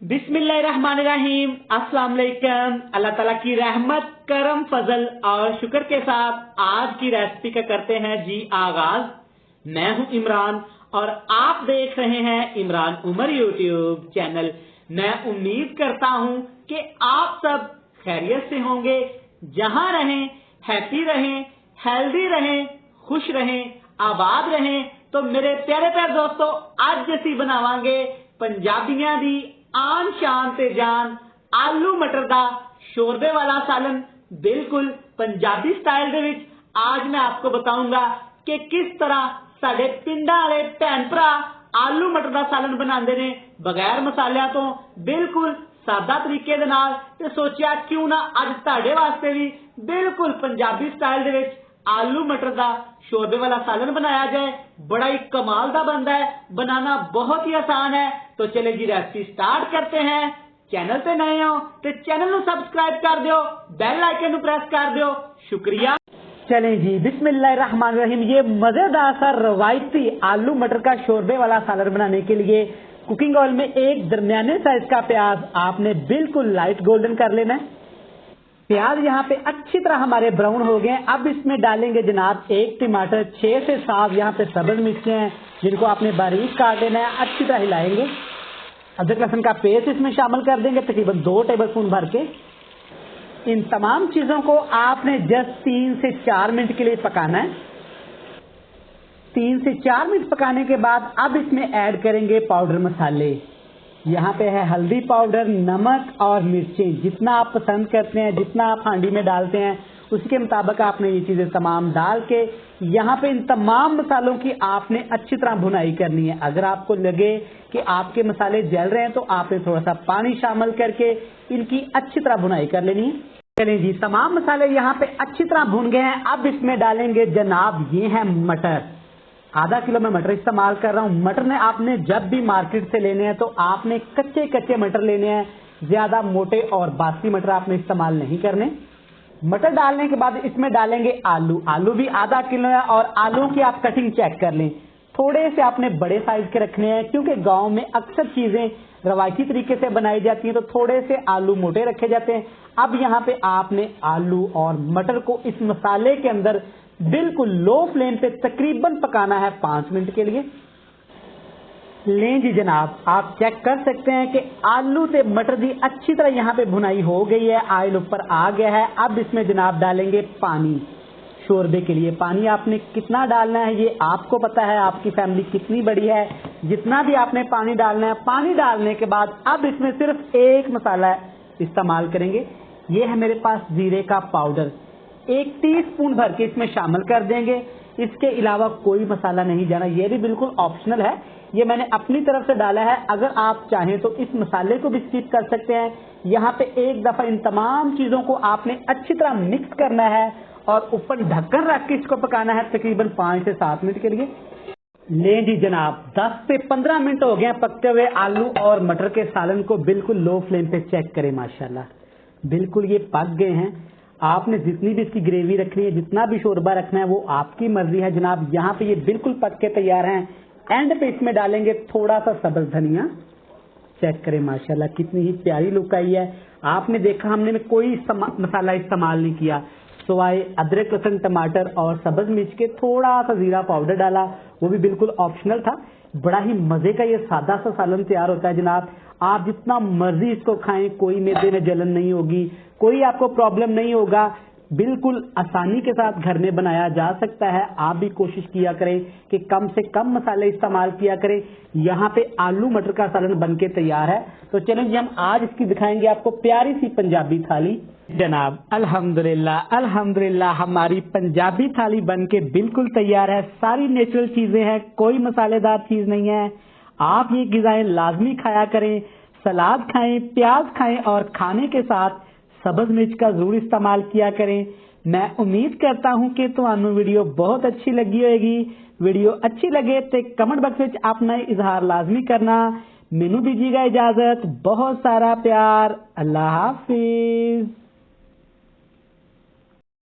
बिस्मिल्लाहिर्रहमानिर्रहीम। अस्सलाम वालेकुम। अल्लाह ताला की रहमत, करम, फजल और शुक्र के साथ आज की रेसिपी का करते हैं जी आगाज। मैं हूं इमरान और आप देख रहे हैं इमरान उमर यूट्यूब चैनल। मैं उम्मीद करता हूं कि आप सब खैरियत से होंगे। जहां रहें हैप्पी रहें, हेल्दी रहें, खुश रहें, आबाद रहें। तो मेरे प्यारे प्यारे दोस्तों, आज जैसी बनावांगे पंजाबियां दी आन शान ते जान आलू मटर दा शोरबे वाला सालन, बिल्कुल पंजाबी स्टाइल दे विच। आज मैं आपको बताऊंगा कि किस तरह साडे पिंडां वाले भैन भरा आलू मटर दा सालन बनांदे ने बगैर मसालियां तो, बिल्कुल सादा तरीके दे नाल। ते सोचिया क्यों ना अज तुहाडे वास्ते भी बिल्कुल पंजाबी स्टाइल दे विच आलू मटर का शोरबे वाला सालन बनाया जाए। बड़ा ही कमाल का बनता है, बनाना बहुत ही आसान है। तो चले जी रेसिपी स्टार्ट करते हैं। चैनल पे नए हो तो चैनल को सब्सक्राइब कर दो, बेल आइकन प्रेस कर दो। शुक्रिया। चलें जी, बिस्मिल्लाहिर्रहमानिर्रहीम। ये मजेदार सा रवायती आलू मटर का शोरबे वाला सालन बनाने के लिए कुकिंग ऑयल में एक दरमियाने साइज का प्याज आपने बिल्कुल लाइट गोल्डन कर लेना है। प्याज यहाँ पे अच्छी तरह हमारे ब्राउन हो गए। अब इसमें डालेंगे जनाब एक टमाटर, 6 से 7 यहाँ पे सब्ज मिर्चें हैं जिनको आपने बारीक काट लेना है। अच्छी तरह हिलाएंगे। अदरक लहसुन का पेस्ट इसमें शामिल कर देंगे तकरीबन 2 टेबलस्पून भर के। इन तमाम चीजों को आपने जस्ट 3 से 4 मिनट के लिए पकाना है। 3 से 4 मिनट पकाने के बाद अब इसमें ऐड करेंगे पाउडर मसाले। यहाँ पे है हल्दी पाउडर, नमक और मिर्चें। जितना आप पसंद करते हैं, जितना आप हांडी में डालते हैं, उसके मुताबिक आपने ये चीजें तमाम डाल के यहाँ पे इन तमाम मसालों की आपने अच्छी तरह भुनाई करनी है। अगर आपको लगे कि आपके मसाले जल रहे हैं तो आपने थोड़ा सा पानी शामिल करके इनकी अच्छी तरह भुनाई कर लेनी है। चलें जी, तमाम मसाले यहाँ पे अच्छी तरह भुन गए हैं। अब इसमें डालेंगे जनाब, ये है मटर। आधा किलो में मटर इस्तेमाल कर रहा हूँ। मटर ने आपने जब भी मार्केट से लेने हैं तो आपने कच्चे कच्चे मटर लेने हैं, ज्यादा मोटे और बासी मटर आपने इस्तेमाल नहीं करने। मटर डालने के बाद इसमें डालेंगे आलू। आलू भी आधा किलो है और आलू की आप कटिंग चेक कर लें। थोड़े से आपने बड़े साइज के रखने हैं क्योंकि गाँव में अक्सर चीजें रवायती तरीके से बनाई जाती हैं तो थोड़े से आलू मोटे रखे जाते हैं। अब यहाँ पे आपने आलू और मटर को इस मसाले के अंदर बिल्कुल लो फ्लेम पे तकरीबन पकाना है 5 मिनट के लिए। लें जी जनाब, आप चेक कर सकते हैं कि आलू से मटर की अच्छी तरह यहाँ पे भुनाई हो गई है, ऑयल ऊपर आ गया है। अब इसमें जनाब डालेंगे पानी। शोरबे के लिए पानी आपने कितना डालना है ये आपको पता है, आपकी फैमिली कितनी बड़ी है, जितना भी आपने पानी डालना है। पानी डालने के बाद अब इसमें सिर्फ एक मसाला इस्तेमाल करेंगे। ये है मेरे पास जीरे का पाउडर, 1 टीस्पून भर के इसमें शामिल कर देंगे। इसके अलावा कोई मसाला नहीं जाना, ये भी बिल्कुल ऑप्शनल है, ये मैंने अपनी तरफ से डाला है। अगर आप चाहें तो इस मसाले को भी स्किप कर सकते हैं। यहाँ पे एक दफा इन तमाम चीजों को आपने अच्छी तरह मिक्स करना है और ऊपर ढक्कन रख के इसको पकाना है तकरीबन 5 से 7 मिनट के लिए। लें जी जनाब, 10 से 15 मिनट हो गए पकते हुए आलू और मटर के सालन को। बिल्कुल लो फ्लेम पे चेक करें, माशाल्लाह बिल्कुल ये पक गए हैं। आपने जितनी भी इसकी ग्रेवी रखनी है, जितना भी शोरबा रखना है, वो आपकी मर्जी है जनाब। यहाँ पे ये बिल्कुल पक के तैयार हैं। एंड पे इसमें डालेंगे थोड़ा सा सब्ज धनिया। चेक करें माशाल्लाह कितनी ही प्यारी लुक आई है। आपने देखा हमने कोई मसाला इस्तेमाल नहीं किया, सिवाय अदरक लहसुन टमाटर और सब्ज मिर्च के। थोड़ा सा जीरा पाउडर डाला, वो भी बिल्कुल ऑप्शनल था। बड़ा ही मजे का ये सादा सा सालन तैयार होता है जनाब। आप जितना मर्जी इसको खाएं, कोई मैदे में जलन नहीं होगी, कोई आपको प्रॉब्लम नहीं होगा। बिल्कुल आसानी के साथ घर में बनाया जा सकता है। आप भी कोशिश किया करें कि कम से कम मसाले इस्तेमाल किया करें। यहाँ पे आलू मटर का सालन बनके तैयार है। तो चलें जी, हम आज इसकी दिखाएंगे आपको प्यारी सी पंजाबी थाली जनाब। अल्हम्दुलिल्लाह अल्हम्दुलिल्लाह, हमारी पंजाबी थाली बनके बिल्कुल तैयार है। सारी नेचुरल चीजें हैं, कोई मसालेदार चीज नहीं है। आप ये गिज़ाएं लाजमी खाया करें। सलाद खाएं, प्याज खाएं और खाने के साथ सब्ज मिर्च का जरूर इस्तेमाल किया करें। मैं उम्मीद करता हूं कि तुहानू वीडियो बहुत अच्छी लगी होगी। वीडियो अच्छी लगे तो कमेंट बॉक्स में अपना इजहार लाजमी करना। मैनू दीजिएगा इजाजत, बहुत सारा प्यार। अल्लाह हाफिज।